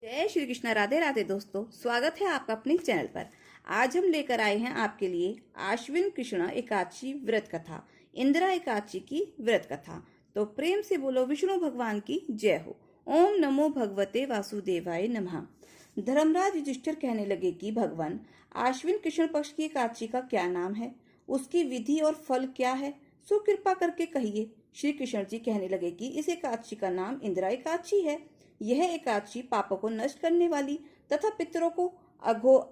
जय श्री कृष्ण। राधे राधे दोस्तों, स्वागत है आपका अपने चैनल पर। आज हम लेकर आए हैं आपके लिए आश्विन कृष्ण एकादशी व्रत कथा, इंदिरा एकादशी की व्रत कथा। तो प्रेम से बोलो विष्णु भगवान की जय हो। ओम नमो भगवते वासुदेवाय नमः। धर्मराज युधिष्ठिर कहने लगे कि भगवान, आश्विन कृष्ण पक्ष की एकादशी का क्या नाम है, उसकी विधि और फल क्या है, सो कृपा करके कहिए। श्री कृष्ण जी कहने लगे कि इस एकादशी का नाम इंदिरा एकादशी है। यह एकादशी पापों को नष्ट करने वाली तथा पितरों को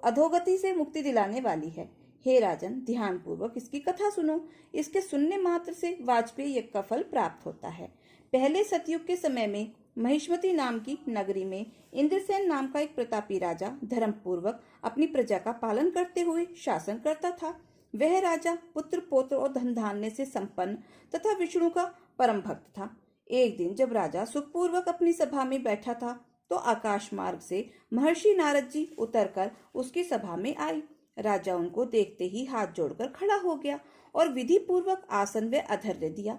अधोगति से मुक्ति दिलाने वाली है। हे राजन, ध्यान पूर्वक इसकी कथा सुनो। इसके सुनने मात्र से वाजपेयी यज्ञ का फल प्राप्त होता है। पहले सतयुग के समय में महिष्मती नाम की नगरी में इंद्रसेन नाम का एक प्रतापी राजा धर्म पूर्वक अपनी प्रजा का पालन करते हुए शासन करता था। वह राजा पुत्र पौत्र और धन धान्य से संपन्न तथा विष्णु का परम भक्त था। एक दिन जब राजा सुखपूर्वक अपनी सभा में बैठा था तो आकाश मार्ग से महर्षि नारद जी उतरकर उसकी सभा में आई। राजा उनको देखते ही हाथ जोड़कर खड़ा हो गया और विधि पूर्वक आसन व अधर्य दिया।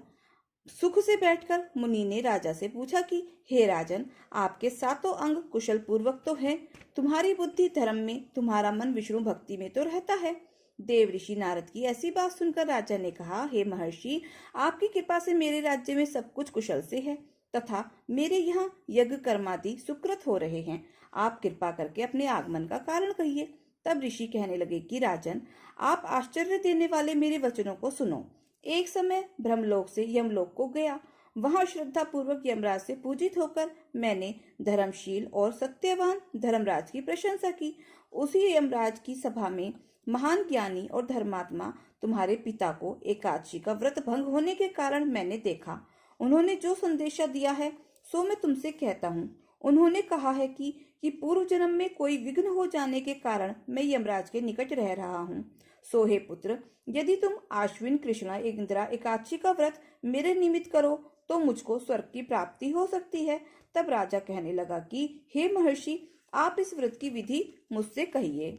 सुख से बैठकर मुनि ने राजा से पूछा कि हे राजन, आपके सातों अंग कुशल पूर्वक तो हैं, तुम्हारी बुद्धि धर्म में, तुम्हारा मन विष्णु भक्ति में तो रहता है। देव ऋषि नारद की ऐसी बात सुनकर राजा ने कहा, हे महर्षि, आपकी कृपा से मेरे राज्य में सब कुछ कुशल से है तथा मेरे यहाँ यज्ञ कर्मादि सुकृत हो रहे हैं। आप कृपा करके अपने आगमन का कारण कहिए। तब ऋषि कहने लगे कि राजन, आप आश्चर्य देने वाले मेरे वचनों को सुनो। एक समय ब्रह्मलोक से यमलोक को गया। वहां श्रद्धा पूर्वक यमराज से पूजित होकर मैंने धर्मशील और सत्यवान धर्मराज की प्रशंसा की। उसी यमराज की सभा में महान ज्ञानी और धर्मात्मा तुम्हारे पिता को एकादशी का व्रत भंग होने के कारण मैंने देखा। उन्होंने जो संदेशा दिया है सो मैं तुमसे कहता हूँ। उन्होंने कहा है कि पूर्व जन्म में कोई विघ्न हो जाने के कारण मैं यमराज के निकट रह रहा हूँ। सो हे पुत्र, यदि तुम आश्विन कृष्ण इंदिरा एकादशी का व्रत मेरे निमित्त करो तो मुझको स्वर्ग की प्राप्ति हो सकती है। तब राजा कहने लगा कि हे महर्षि, आप इस व्रत की विधि मुझसे कहिए।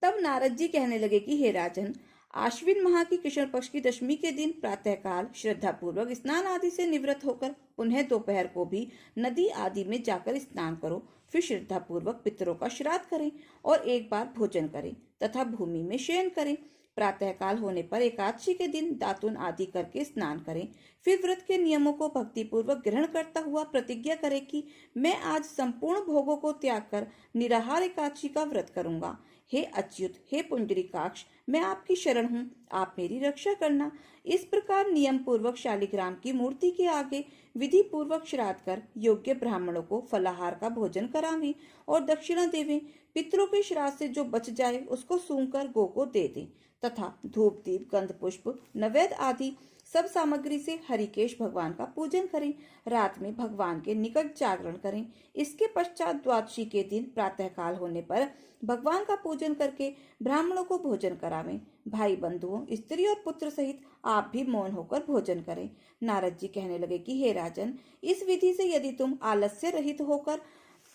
तब नारद जी कहने लगे कि हे राजन, आश्विन माह की कृष्ण पक्ष की दशमी के दिन प्रातःकाल श्रद्धा पूर्वक स्नान आदि से निवृत्त होकर पुनः दोपहर को भी नदी आदि में जाकर स्नान करो। फिर श्रद्धा पूर्वक पितरों का श्राद्ध करें और एक बार भोजन करें तथा भूमि में शयन करें। प्रातःकाल होने पर एकादशी के दिन दातुन आदि करके स्नान करें। फिर व्रत के नियमों को भक्तिपूर्वक ग्रहण करता हुआ प्रतिज्ञा करें कि मैं आज संपूर्ण भोगों को त्याग कर निराहार एकादशी का व्रत करूंगा। हे अच्युत, हे पुंडरीकाक्ष, मैं आपकी शरण हूँ, आप मेरी रक्षा करना। इस प्रकार नियम पूर्वक शालिग्राम की मूर्ति के आगे विधि पूर्वक श्राद्ध कर योग्य ब्राह्मणों को फलाहार का भोजन करावें और दक्षिणा देवें। पितरों के श्राद्ध से जो बच जाए उसको सूंघकर गौ को दे दें तथा धूप दीप गंध पुष्प नैवेद्य आदि सब सामग्री से हरिकेश भगवान का पूजन करें। रात में भगवान के निकट जागरण करें। इसके पश्चात द्वादशी के दिन प्रातःकाल होने पर भगवान का पूजन करके ब्राह्मणों को भोजन करावें। भाई बंधुओं, स्त्री और पुत्र सहित आप भी मौन होकर भोजन करें। नारद जी कहने लगे कि हे राजन, इस विधि से यदि तुम आलस्य रहित होकर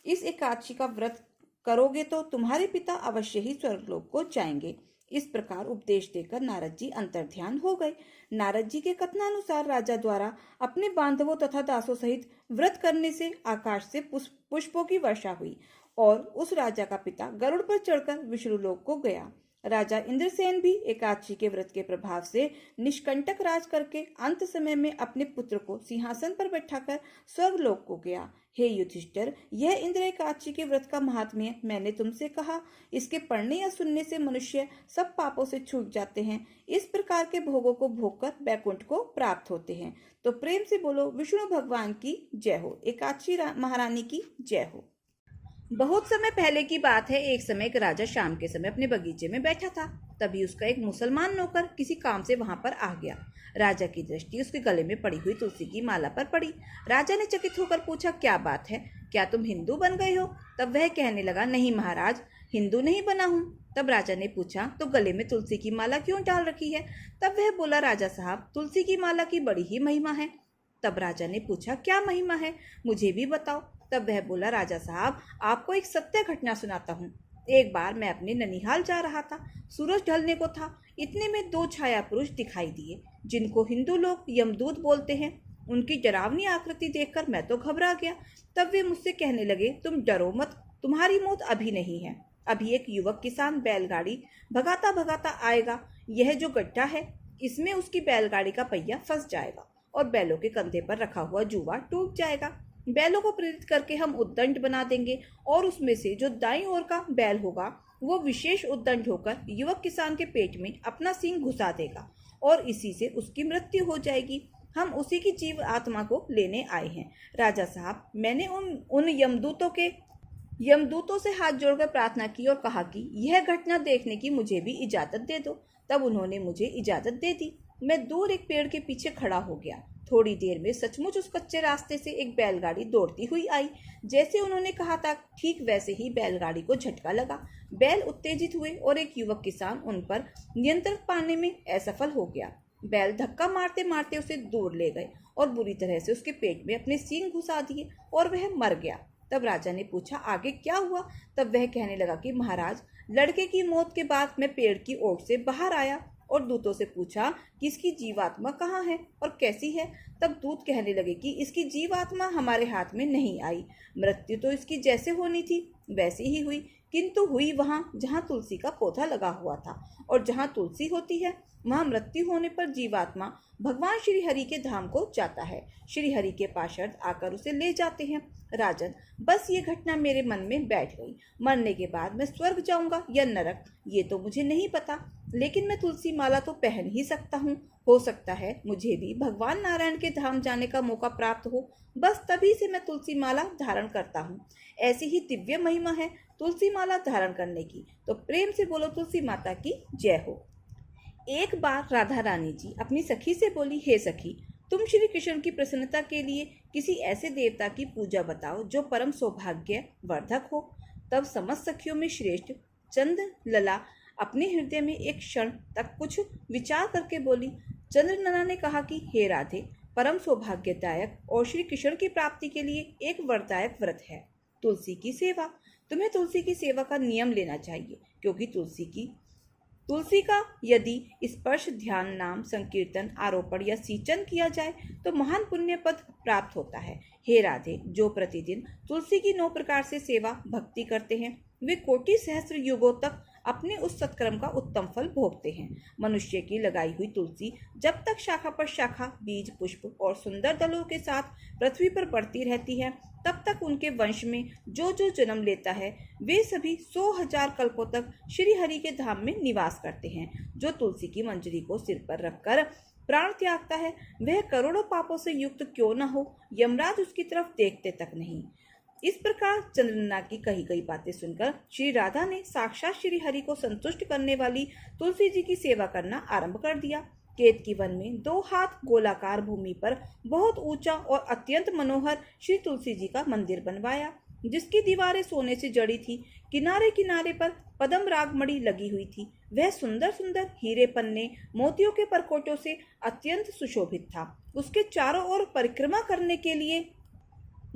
इस एकादशी का व्रत करोगे तो तुम्हारे पिता अवश्य ही स्वर्गलोक को जाएंगे। इस प्रकार उपदेश देकर नारद जी अंतर्ध्यान हो गए। नारद जी के कथनानुसार राजा द्वारा अपने बांधवों तथा दासों सहित व्रत करने से आकाश से पुष्पों की वर्षा हुई और उस राजा का पिता गरुड़ पर चढ़कर विष्णु लोक को गया। राजा इंद्रसेन भी एकादशी के व्रत के प्रभाव से निष्कंटक राज करके अंत समय में अपने पुत्र को सिंहासन पर बैठाकर स्वर्गलोक को गया। हे युधिष्ठिर, यह इंद्र एकादशी के व्रत का महात्म्य मैंने तुमसे कहा। इसके पढ़ने या सुनने से मनुष्य सब पापों से छूट जाते हैं। इस प्रकार के भोगों को भोगकर बैकुंठ को प्राप्त होते हैं। तो प्रेम से बोलो विष्णु भगवान की जय हो, एकादशी महारानी की जय हो। बहुत समय पहले की बात है। एक समय एक राजा शाम के समय अपने बगीचे में बैठा था। तभी उसका एक मुसलमान नौकर किसी काम से वहां पर आ गया। राजा की दृष्टि उसके गले में पड़ी हुई तुलसी की माला पर पड़ी। राजा ने चकित होकर पूछा, क्या बात है, क्या तुम हिंदू बन गए हो? तब वह कहने लगा, नहीं महाराज, हिंदू नहीं बना हूँ। तब राजा ने पूछा, तो गले में तुलसी की माला क्यों डाल रखी है? तब वह बोला, राजा साहब, तुलसी की माला की बड़ी ही महिमा है। तब राजा ने पूछा, क्या महिमा है, मुझे भी बताओ। तब वह बोला, राजा साहब, आपको एक सत्य घटना सुनाता हूँ। एक बार मैं अपने ननिहाल जा रहा था। सूरज ढलने को था। इतने में दो छाया पुरुष दिखाई दिए जिनको हिंदू लोग यमदूत बोलते हैं। उनकी डरावनी आकृति देखकर मैं तो घबरा गया। तब वे मुझसे कहने लगे, तुम डरो मत, तुम्हारी मौत अभी नहीं है। अभी एक युवक किसान बैलगाड़ी भगाता भगाता आएगा। यह जो गड्ढा है, इसमें उसकी बैलगाड़ी का पहिया फंस जाएगा और बैलों के कंधे पर रखा हुआ जुआ टूट जाएगा। बैलों को प्रेरित करके हम उद्दंड बना देंगे और उसमें से जो दाईं ओर का बैल होगा वो विशेष उद्दंड होकर युवक किसान के पेट में अपना सींग घुसा देगा और इसी से उसकी मृत्यु हो जाएगी। हम उसी की जीव आत्मा को लेने आए हैं। राजा साहब, मैंने उन यमदूतों से हाथ जोड़कर प्रार्थना की और कहा कि यह घटना देखने की मुझे भी इजाजत दे दो। तब उन्होंने मुझे इजाजत दे दी। मैं दूर एक पेड़ के पीछे खड़ा हो गया। थोड़ी देर में सचमुच उस कच्चे रास्ते से एक बैलगाड़ी दौड़ती हुई आई। जैसे उन्होंने कहा था, ठीक वैसे ही बैलगाड़ी को झटका लगा। बैल उत्तेजित हुए और एक युवक किसान उन पर नियंत्रण पाने में असफल हो गया। बैल धक्का मारते मारते उसे दूर ले गए और बुरी तरह से उसके पेट में अपने सींग घुसा दिए और वह मर गया। तब राजा ने पूछा, आगे क्या हुआ? तब वह कहने लगा कि महाराज, लड़के की मौत के बाद मैं पेड़ की ओट से बाहर आया और दूतों से पूछा कि इसकी जीवात्मा कहाँ है और कैसी है। तब दूत कहने लगे कि इसकी जीवात्मा हमारे हाथ में नहीं आई। मृत्यु तो इसकी जैसे होनी थी वैसी ही हुई, किंतु हुई वहाँ जहाँ तुलसी का पौधा लगा हुआ था, और जहाँ तुलसी होती है वहाँ मृत्यु होने पर जीवात्मा भगवान श्री हरि के धाम को जाता है। श्री हरि के पार्षद आकर उसे ले जाते हैं। राजन, बस ये घटना मेरे मन में बैठ गई। मरने के बाद मैं स्वर्ग जाऊंगा या नरक, ये तो मुझे नहीं पता, लेकिन मैं तुलसी माला तो पहन ही सकता हूँ। हो सकता है मुझे भी भगवान नारायण के धाम जाने का मौका प्राप्त हो। बस तभी से मैं तुलसी माला धारण करता हूँ। ऐसी ही दिव्य महिमा है तुलसी माला धारण करने की। तो प्रेम से बोलो, तुलसी माता की जय हो। एक बार राधा रानी जी अपनी सखी से बोली, हे सखी, तुम श्री कृष्ण की प्रसन्नता के लिए किसी ऐसे देवता की पूजा बताओ जो परम सौभाग्य वर्धक हो। तब समस्त सखियों में श्रेष्ठ चंद्रलला अपने हृदय में एक क्षण तक कुछ विचार करके बोली। चंद्रलला ने कहा कि हे राधे, परम सौभाग्यदायक और श्री कृष्ण की प्राप्ति के लिए एक वरदायक व्रत है, तुलसी की सेवा। तुम्हें तुलसी की सेवा का नियम लेना चाहिए, क्योंकि तुलसी का यदि स्पर्श, ध्यान, नाम संकीर्तन, आरोपण या सींचन किया जाए तो महान पुण्य पद प्राप्त होता है। हे राधे, जो प्रतिदिन तुलसी की 9 प्रकार से सेवा भक्ति करते हैं वे कोटि सहस्त्र युगों तक अपने उस सत्कर्म का उत्तम फल भोगते हैं। मनुष्य की लगाई हुई तुलसी जब तक शाखा पर शाखा, बीज, पुष्प और सुंदर दलों के साथ पृथ्वी पर बढ़ती रहती है, तब तक उनके वंश में जो जो जन्म लेता है वे सभी 100,000 कल्पों तक श्री हरि के धाम में निवास करते हैं। जो तुलसी की मंजरी को सिर पर रखकर प्राण त्यागता है वह करोड़ों पापों से युक्त क्यों न हो, यमराज उसकी तरफ देखते तक नहीं। इस प्रकार चंद्रलला की कही गई बातें सुनकर श्री राधा ने साक्षात श्री हरि को संतुष्ट करने वाली तुलसी जी की सेवा करना आरंभ कर दिया। केतकी वन में 2 हाथ गोलाकार भूमि पर बहुत ऊंचा और अत्यंत मनोहर श्री तुलसी जी का मंदिर बनवाया, जिसकी दीवारें सोने से जड़ी थी। किनारे किनारे पर पद्म राग मणि लगी हुई थी। वह सुंदर सुंदर हीरे, पन्ने, मोतियों के परकोटों से अत्यंत सुशोभित था। उसके चारों ओर परिक्रमा करने के लिए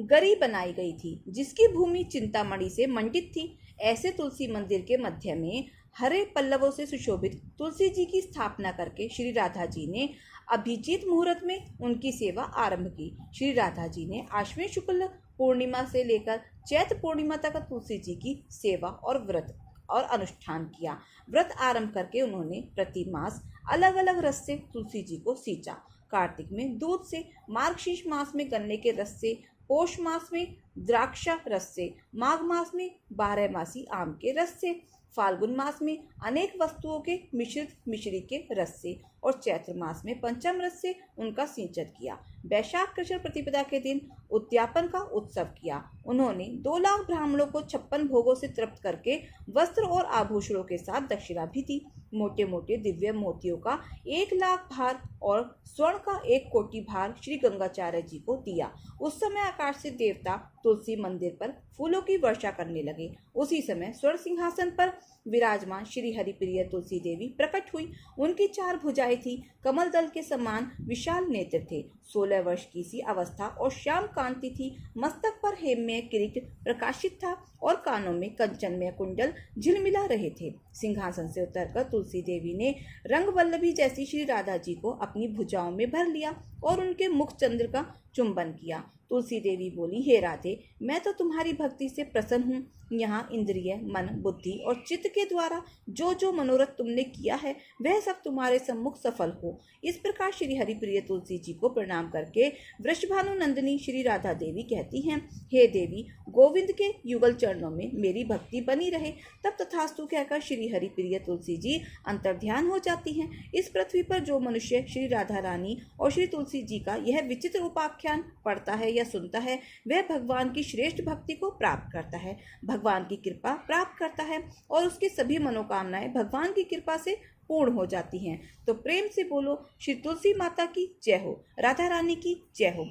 गरी बनाई गई थी, जिसकी भूमि चिंतामणि से मंडित थी। ऐसे तुलसी मंदिर के मध्य में हरे पल्लवों से सुशोभित तुलसी जी की स्थापना करके श्री राधा जी ने अभिजीत मुहूर्त में उनकी सेवा आरंभ की। श्री राधा जी ने आश्विन शुक्ल पूर्णिमा से लेकर चैत्र पूर्णिमा तक तुलसी जी की सेवा और व्रत और अनुष्ठान किया। व्रत आरंभ करके उन्होंने प्रति मास अलग अलग रस से तुलसी जी को सींचा। कार्तिक में दूध से, मार्गशीर्ष मास में गन्ने के रस से, पौष मास में द्राक्षा रस से, माघ मास में 12मासी आम के रस से, फाल्गुन मास में अनेक वस्तुओं के मिश्रित मिश्री के रस से और चैत्र मास में पंचम रस से उनका सिंचन किया। वैशाख कृष्ण प्रतिपदा के दिन उद्यापन का उत्सव किया। उन्होंने 2 लाख ब्राह्मणों को 56 भोगों से तृप्त करके वस्त्र और आभूषणों के साथ दक्षिणा भी दी। मोटे मोटे दिव्य मोतियों का 1 लाख भार और स्वर्ण का 1 कोटि भार श्री गंगाचार्य जी को दिया। उस समय आकाश से देवता तुलसी मंदिर पर फूलों की वर्षा करने लगे। उसी समय स्वर्ण सिंहासन पर विराजमान श्री हरिप्रिय तुलसी देवी प्रकट हुई। उनकी 4 भुजाएं थी, कमल दल के समान विशाल नेत्र थे, 16 वर्ष की सी अवस्था और श्याम कांति थी। मस्तक पर हेममय किरीट प्रकाशित था और कानों में कंचनमय कुंडल झिलमिला रहे थे। सिंहासन से उतरकर तुलसी देवी ने रंगवल्लभी जैसी श्री राधा जी को अपनी भुजाओं में भर लिया और उनके मुख चंद्र का चुंबन किया। तुलसी देवी बोली, हे राधे, मैं तो तुम्हारी भक्ति से प्रसन्न हूँ। यहाँ इंद्रिय, मन, बुद्धि और चित्त के द्वारा जो जो मनोरथ तुमने किया है वह सब तुम्हारे सम्मुख सफल हो। इस प्रकार श्री हरिप्रिय तुलसी जी को प्रणाम करके वृषभानु नंदिनी श्री राधा देवी कहती हैं, हे देवी, गोविंद के युगल चरणों में मेरी भक्ति बनी रहे। तब तथास्तु कहकर श्री हरिप्रिय तुलसी जी अंतर्ध्यान हो जाती हैं। इस पृथ्वी पर जो मनुष्य श्री राधा रानी और श्री तुलसी जी का यह विचित्र उपाख्यान पढ़ता है या सुनता है वह भगवान की श्रेष्ठ भक्ति को प्राप्त करता है, भगवान की कृपा प्राप्त करता है और उसकी सभी मनोकामनाएं भगवान की कृपा से पूर्ण हो जाती हैं। तो प्रेम से बोलो श्री तुलसी माता की जय हो, राधा रानी की जय हो।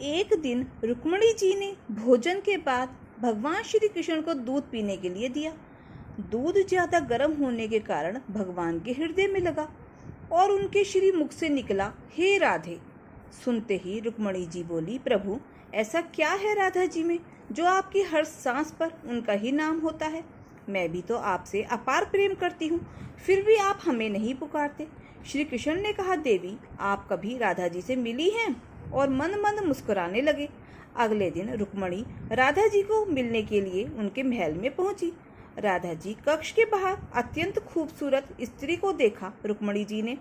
एक दिन रुक्मणी जी ने भोजन के बाद भगवान श्री कृष्ण को दूध पीने के लिए दिया। दूध ज्यादा गर्म होने के कारण भगवान के हृदय में लगा और उनके श्री मुख से निकला, हे राधे। सुनते ही रुक्मणी जी बोली, प्रभु, ऐसा क्या है राधा जी में जो आपकी हर सांस पर उनका ही नाम होता है? मैं भी तो आपसे अपार प्रेम करती हूँ, फिर भी आप हमें नहीं पुकारते। श्री कृष्ण ने कहा, देवी, आप कभी राधा जी से मिली हैं? और मंद मंद मुस्कुराने लगे। अगले दिन रुक्मणी राधा जी को मिलने के लिए उनके महल में पहुंची। राधा जी कक्ष के बाहर अत्यंत खूबसूरत स्त्री को देखा रुक्मणी जी ने,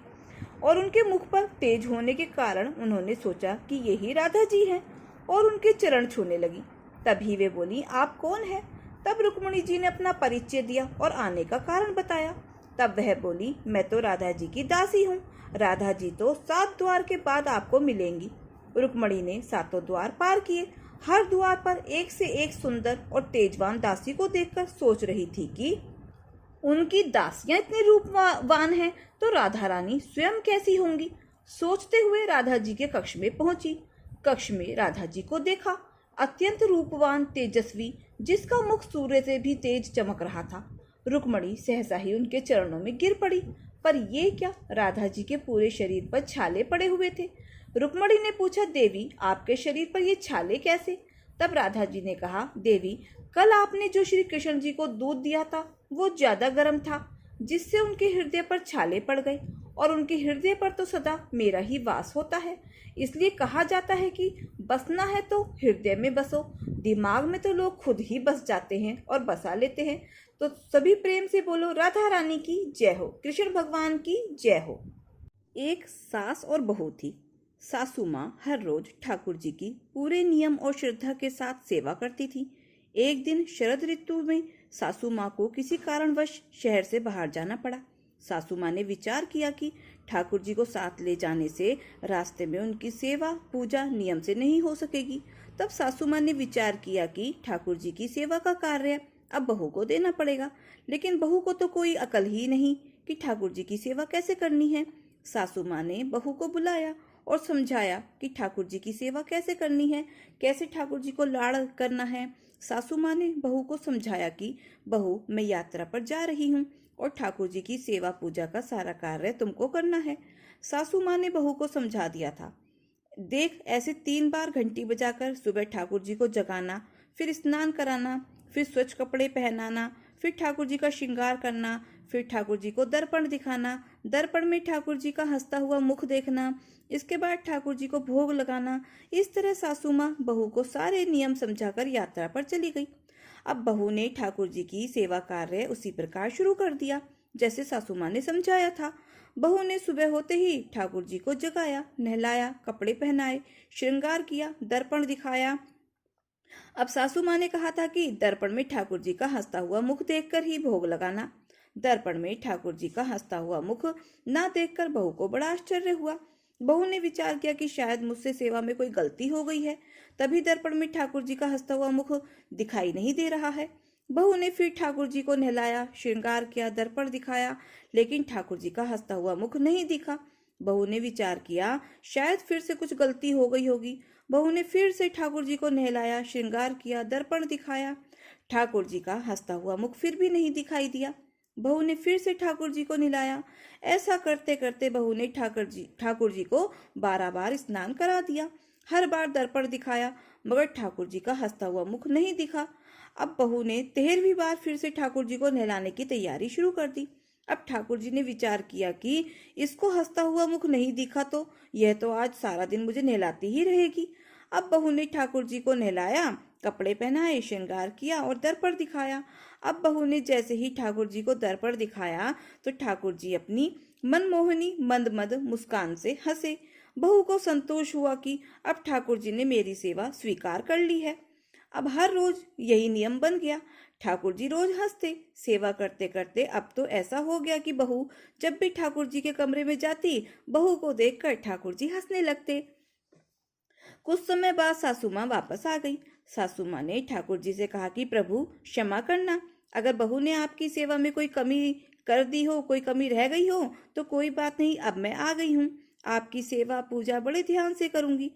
और उनके मुख पर तेज होने के कारण उन्होंने सोचा कि यही राधा जी हैं और उनके चरण छूने लगी। तभी वे बोली, आप कौन है? तब रुक्मणी जी ने अपना परिचय दिया और आने का कारण बताया। तब वह बोली, मैं तो राधा जी की दासी हूँ। राधा जी तो 7 द्वार के बाद आपको मिलेंगी। रुक्मणी ने 7 द्वार पार किए। हर द्वार पर एक से एक सुंदर और तेजवान दासी को देखकर सोच रही थी कि उनकी दासियां इतनी रूपवान हैं तो राधा रानी स्वयं कैसी होंगी। सोचते हुए राधा जी के कक्ष में पहुंची। कक्ष में राधा जी को देखा, अत्यंत रूपवान, तेजस्वी, जिसका मुख सूर्य से भी तेज चमक रहा था। रुक्मणी सहसा ही उनके चरणों में गिर पड़ी। पर ये क्या, राधा जी के पूरे शरीर पर छाले पड़े हुए थे। रुक्मणी ने पूछा, देवी, आपके शरीर पर ये छाले कैसे? तब राधा जी ने कहा, देवी, कल आपने जो श्री कृष्ण जी को दूध दिया था वो ज्यादा गर्म था, जिससे उनके हृदय पर छाले पड़ गए, और उनके हृदय पर तो सदा मेरा ही वास होता है। इसलिए कहा जाता है कि बसना है तो हृदय में बसो। दिमाग में तो लोग खुद ही बस जाते हैं और बसा लेते हैं। तो सभी प्रेम से बोलो, राधा रानी की जय हो, कृष्ण भगवान की जय हो। एक सास और बहू थी। सासू माँ हर रोज ठाकुर जी की पूरे नियम और श्रद्धा के साथ सेवा करती थी। एक दिन शरद ऋतु में सासू माँ को किसी कारणवश शहर से बाहर जाना पड़ा। सासू माँ ने विचार किया कि ठाकुर जी को साथ ले जाने से रास्ते में उनकी सेवा पूजा नियम से नहीं हो सकेगी। तब सासू माँ ने विचार किया कि ठाकुर जी की सेवा का कार्य अब बहू को देना पड़ेगा, लेकिन बहू को तो कोई अकल ही नहीं कि ठाकुर जी की सेवा कैसे करनी है। सासू माँ ने बहू को बुलाया और समझाया कि ठाकुर जी की सेवा कैसे करनी है, कैसे ठाकुर जी को लाड़ करना है। सासू माँ ने बहू को समझाया कि बहू, मैं यात्रा पर जा रही हूँ और ठाकुर जी की सेवा पूजा का सारा कार्य तुमको करना है। सासू माँ ने बहू को समझा दिया था, देख, ऐसे 3 बार घंटी बजाकर सुबह ठाकुर जी को जगाना, फिर स्नान कराना, फिर स्वच्छ कपड़े पहनाना, फिर ठाकुर जी का श्रृंगार करना, फिर ठाकुर जी को दर्पण दिखाना, दर्पण में ठाकुर जी का हंसता हुआ मुख देखना, इसके बाद ठाकुर जी को भोग लगाना। इस तरह सासू माँ बहू को सारे नियम समझाकर यात्रा पर चली गई। अब बहू ने ठाकुर जी की सेवा कार्य उसी प्रकार शुरू कर दिया जैसे सासू माँ ने समझाया था। बहू ने सुबह होते ही ठाकुर जी को जगाया, नहलाया, कपड़े पहनाए, श्रृंगार किया, दर्पण दिखाया। अब सासू माँ ने कहा था कि दर्पण में ठाकुर जी का हंसता हुआ मुख देखकर ही भोग लगाना। दर्पण में ठाकुर जी का हंसता हुआ मुख ना देखकर बहू को बड़ा आश्चर्य हुआ। बहू ने विचार किया कि शायद मुझसे सेवा में कोई गलती हो गई है, तभी दर्पण में ठाकुर जी का हंसता हुआ मुख दिखाई नहीं दे रहा है। बहू ने फिर ठाकुर जी को नहलाया, श्रृंगार किया, दर्पण दिखाया, लेकिन ठाकुर जी का हंसता हुआ मुख नहीं दिखा। बहू ने विचार किया शायद फिर से कुछ गलती हो गई होगी। बहू ने फिर से ठाकुर जी को नहलाया, श्रृंगार किया, दर्पण दिखाया, ठाकुर जी का हंसता हुआ मुख फिर भी नहीं दिखाई दिया। बहू ने फिर से ठाकुर जी को नहलाया। ऐसा करते करते बहू ने ठाकुर जी को 12 बार स्नान करा दिया। हर बार दर्पण दिखाया। मगर ठाकुर जी का हंसता हुआ मुख नहीं दिखा। अब बहू ने 13वीं बार फिर से ठाकुर जी को नहलाने की तैयारी शुरू कर दी। अब ठाकुर जी ने विचार किया कि इसको हंसता हुआ मुख नहीं दिखा तो यह तो आज सारा दिन मुझे नहलाती ही रहेगी। अब बहू ने ठाकुर जी को नहलाया, कपड़े पहनाए, श्रृंगार किया और दर्पण दिखाया। अब बहू ने जैसे ही ठाकुर जी को दर्पण दिखाया तो ठाकुर जी अपनी मनमोहनी मंद मंद मुस्कान से हंसे। बहू को संतोष हुआ कि अब ठाकुर जी ने मेरी सेवा स्वीकार कर ली है। अब हर रोज यही नियम बन गया। ठाकुर जी रोज हंसते। सेवा करते करते अब तो ऐसा हो गया कि बहू जब भी ठाकुर जी के कमरे में जाती, बहू को देखकर ठाकुर जी हंसने लगते। कुछ समय बाद सासू माँ वापस आ गई। सासू माँ ने ठाकुर जी से कहा कि प्रभु क्षमा करना, अगर बहू ने आपकी सेवा में कोई कमी कर दी हो, कोई कमी रह गई हो तो कोई बात नहीं, अब मैं आ गई हूँ, आपकी सेवा पूजा बड़े ध्यान से करूंगी।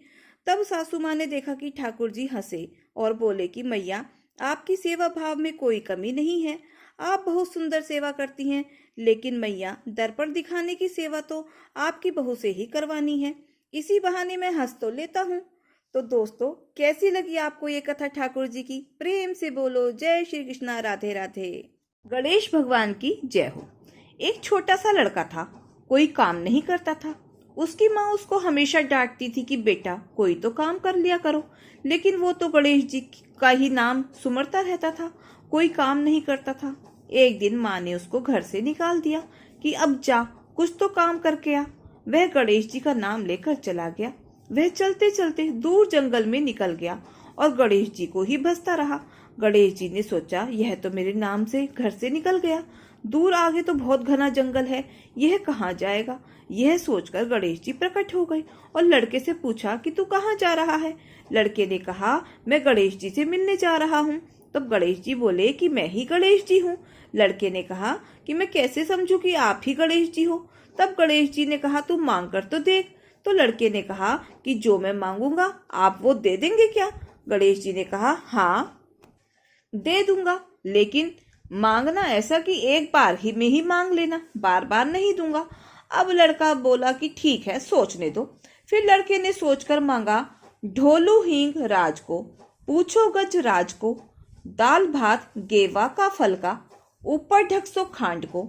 तब सासू माँ ने देखा कि ठाकुर जी हंसे और बोले कि मैया, आपकी सेवा भाव में कोई कमी नहीं है, आप बहुत सुंदर सेवा करती हैं, लेकिन मैया दर्पण दिखाने की सेवा तो आपकी बहू से ही करवानी है, इसी बहाने मैं हंस तो लेता हूँ। तो दोस्तों, कैसी लगी आपको ये कथा ठाकुर जी की? प्रेम से बोलो जय श्री कृष्णा, राधे राधे। गणेश भगवान की जय हो। एक छोटा सा लड़का था, कोई काम नहीं करता था। उसकी माँ उसको हमेशा डांटती थी कि बेटा कोई तो काम कर लिया करो, लेकिन वो तो गणेश जी का ही नाम सुमरता रहता था, कोई काम नहीं करता था। एक दिन माँ ने उसको घर से निकाल दिया कि अब जा कुछ तो काम करके आ। वह गणेश जी का नाम लेकर चला गया। वह चलते चलते दूर जंगल में निकल गया और गणेश जी को ही भजता रहा। गणेश जी ने सोचा यह तो मेरे नाम से घर से निकल गया, दूर आगे तो बहुत घना जंगल है, यह कहाँ जाएगा। यह सोचकर गणेश जी प्रकट हो गए और लड़के से पूछा कि तू कहाँ जा रहा है। लड़के ने कहा मैं गणेश जी से मिलने जा रहा हूँ। तब गणेश जी बोले कि मैं ही गणेश जी हूँ। लड़के ने कहा कि मैं कैसे समझूं कि आप ही गणेश जी हो। तब गणेश जी ने कहा तू मांग कर तो देख। तो लड़के ने कहा कि जो मैं मांगूंगा आप वो दे देंगे क्या? गणेश जी ने कहा हाँ दे दूंगा, लेकिन मांगना ऐसा कि एक बार ही में ही मांग लेना, बार बार नहीं दूंगा। अब लड़का बोला कि ठीक है, सोचने दो। फिर लड़के ने सोचकर मांगा, ढोलू हींग राज को, पूछो गज राज को, दाल भात गेवा का फल का, ऊपर ढक सो खांड को,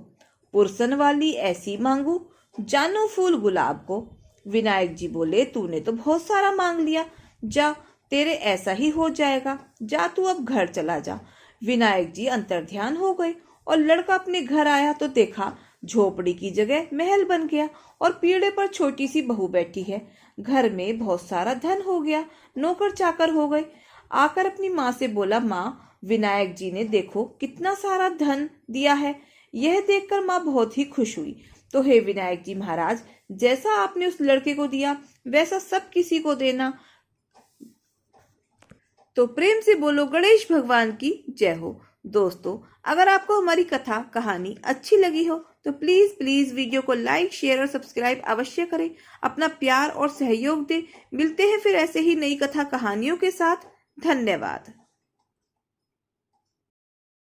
पुरसन वाली ऐसी मांगू, जानू फूल गुलाब को। विनायक जी बोले तूने तो बहुत सारा मांग लिया, जा तेरे ऐसा ही हो जाएगा, जा तू अब घर चला जा। विनायक जी अंतर्ध्यान हो गए और लड़का अपने घर आया तो देखा झोपड़ी की जगह महल बन गया और पीढ़े पर छोटी सी बहू बैठी है। घर में बहुत सारा धन हो गया, नौकर चाकर हो गए। आकर अपनी माँ से बोला, माँ विनायक जी ने देखो कितना सारा धन दिया है। यह देखकर माँ बहुत ही खुश हुई। तो हे विनायक जी महाराज, जैसा आपने उस लड़के को दिया वैसा सब किसी को देना। तो प्रेम से बोलो गणेश भगवान की जय हो। दोस्तों, अगर आपको हमारी कथा कहानी अच्छी लगी हो तो प्लीज वीडियो को लाइक शेयर और सब्सक्राइब अवश्य करें, अपना प्यार और सहयोग दें। मिलते हैं फिर ऐसे ही नई कथा कहानियों के साथ। धन्यवाद।